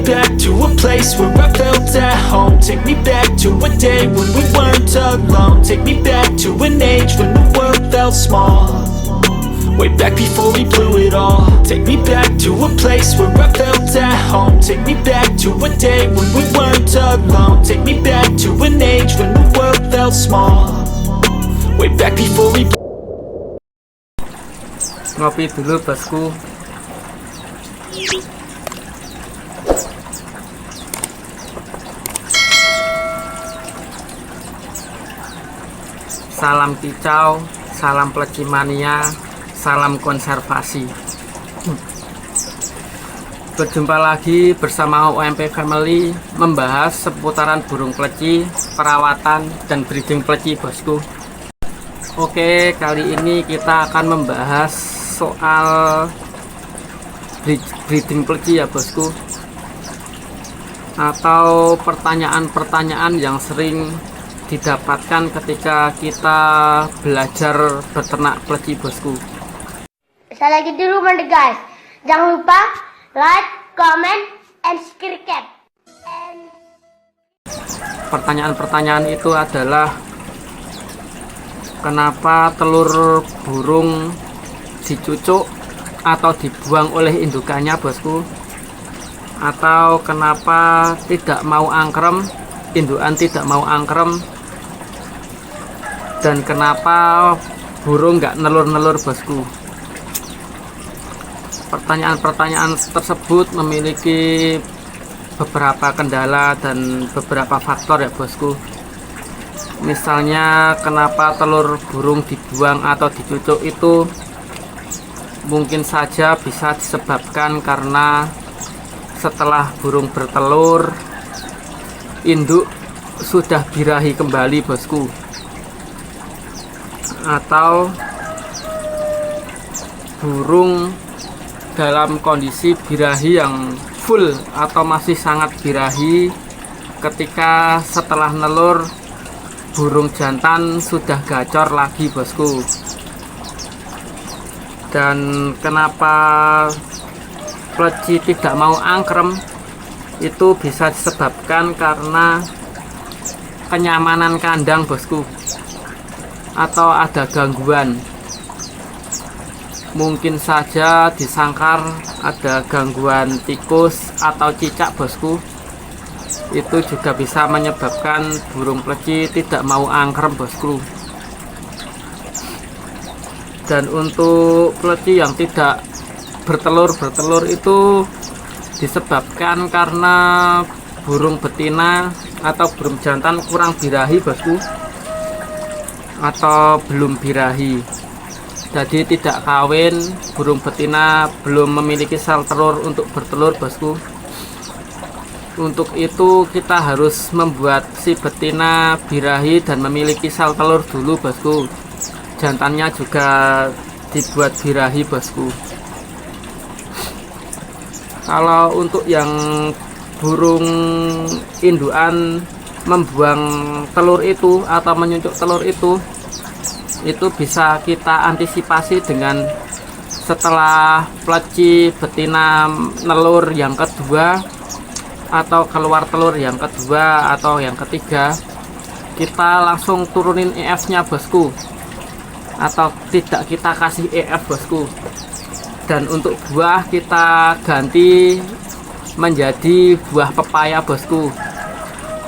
back to a place where I felt at home. Take me back to a day when we weren't alone. Take me back to an age when the world felt small, way back before we blew it all. Take me back to a place where I felt at home. Take me back to a day when we weren't alone. Take me back to an age when the world felt small, way back before we. Ngopi dulu bosku. Salam kicau, salam pleci mania, salam konservasi. Berjumpa lagi bersama OMP Family, membahas seputaran burung pleci, perawatan dan breeding pleci bosku. Oke, kali ini kita akan membahas soal breeding pleci ya bosku, atau pertanyaan-pertanyaan yang sering didapatkan ketika kita belajar beternak pleci bosku. Saya lagi dulu guys, jangan lupa like, comment, and subscribe. Pertanyaan-pertanyaan itu adalah kenapa telur burung dicucuk atau dibuang oleh indukannya bosku, atau kenapa tidak mau angkrem, indukan tidak mau angkrem, dan kenapa burung nggak nelur-nelur bosku. Pertanyaan-pertanyaan tersebut memiliki beberapa kendala dan beberapa faktor ya bosku. Misalnya kenapa telur burung dibuang atau dicucuk itu mungkin saja bisa disebabkan karena setelah burung bertelur, induk sudah birahi kembali bosku, atau burung dalam kondisi birahi yang full atau masih sangat birahi ketika setelah nelur burung jantan sudah gacor lagi bosku. Dan kenapa pleci tidak mau angkrem itu bisa disebabkan karena kenyamanan kandang bosku, atau ada gangguan. Mungkin saja disangkar ada gangguan tikus atau cicak bosku. Itu juga bisa menyebabkan burung pleci tidak mau angkrem bosku. Dan untuk pleci yang tidak bertelur itu disebabkan karena burung betina atau burung jantan kurang birahi bosku, atau belum birahi, jadi tidak kawin. Burung betina belum memiliki sel telur untuk bertelur bosku. Untuk itu kita harus membuat si betina birahi dan memiliki sel telur dulu bosku. Jantannya juga dibuat birahi bosku. Kalau untuk yang burung indukan membuang telur itu atau menyucuk telur itu bisa kita antisipasi dengan setelah pleci betina nelur yang kedua atau keluar telur yang kedua atau yang ketiga, kita langsung turunin EF-nya bosku, atau tidak kita kasih EF bosku. Dan untuk buah kita ganti menjadi buah pepaya bosku.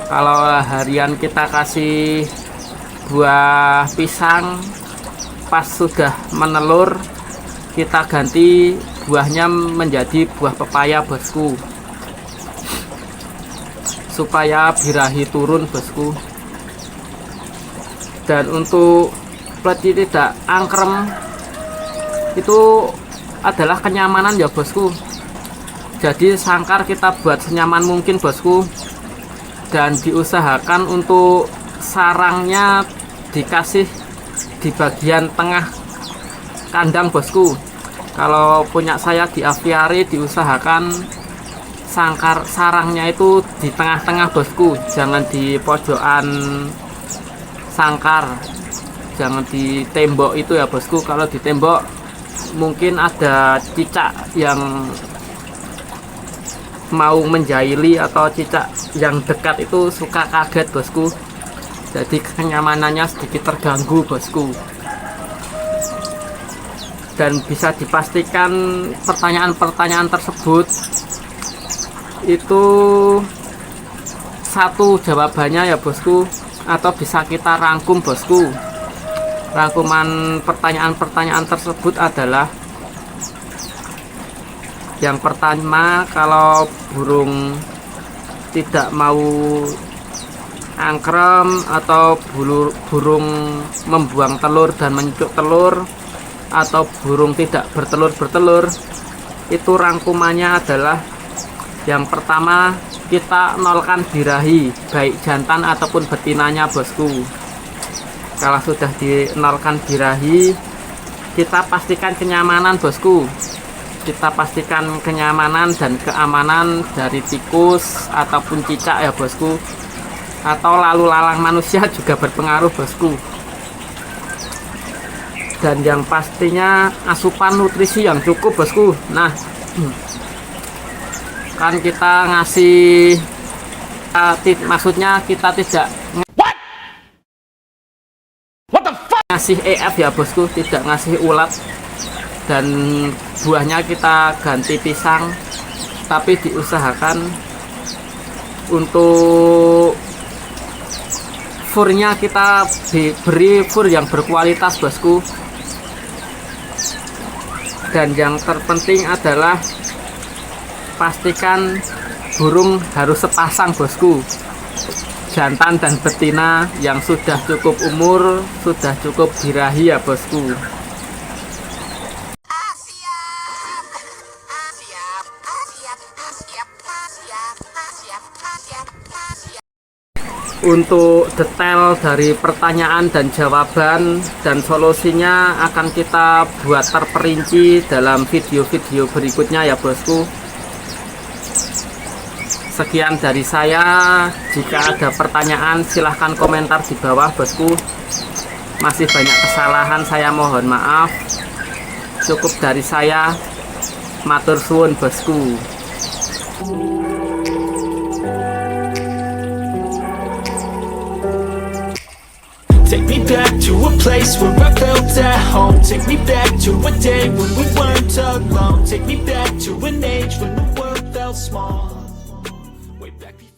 Kalau harian kita kasih buah pisang, pas sudah menelur kita ganti buahnya menjadi buah pepaya bosku, supaya birahi turun bosku. Dan untuk pleci tidak angkrem itu adalah kenyamanan ya bosku. Jadi sangkar kita buat senyaman mungkin bosku, dan diusahakan untuk sarangnya dikasih di bagian tengah kandang bosku. Kalau punya saya di aviari diusahakan sarangnya itu di tengah-tengah bosku, jangan di pojokan sangkar, jangan di tembok itu ya bosku. Kalau di tembok mungkin ada cicak yang mau menjahili atau cicak yang dekat itu suka kaget bosku, jadi kenyamanannya sedikit terganggu bosku. Dan bisa dipastikan pertanyaan-pertanyaan tersebut itu satu jawabannya ya bosku, atau bisa kita rangkum bosku. Rangkuman pertanyaan-pertanyaan tersebut adalah: yang pertama, kalau burung tidak mau angkrem atau burung membuang telur dan menyucuk telur, atau burung tidak bertelur, itu rangkumannya adalah: yang pertama, kita nolkan birahi baik jantan ataupun betinanya bosku. Kalau sudah dinolkan birahi, kita pastikan kenyamanan bosku. Kita pastikan kenyamanan dan keamanan dari tikus ataupun cicak ya bosku, atau lalu lalang manusia juga berpengaruh bosku. Dan yang pastinya asupan nutrisi yang cukup bosku. Nah, kan kita ngasih maksudnya kita tidak ngasih EF ya bosku, tidak ngasih ulat, dan buahnya kita ganti pisang, tapi diusahakan untuk furnya kita beri fur yang berkualitas bosku. Dan yang terpenting adalah pastikan burung harus sepasang bosku, jantan dan betina yang sudah cukup umur, sudah cukup birahi ya bosku. Untuk detail dari pertanyaan dan jawaban dan solusinya akan kita buat terperinci dalam video-video berikutnya ya bosku. Sekian dari saya. Jika ada pertanyaan silahkan komentar di bawah bosku. Masih banyak kesalahan, saya mohon maaf. Cukup dari saya. Matur suwun bosku. Take me back to a place where I felt at home. Take me back to a day when we weren't alone. Take me back to an age when the world felt small.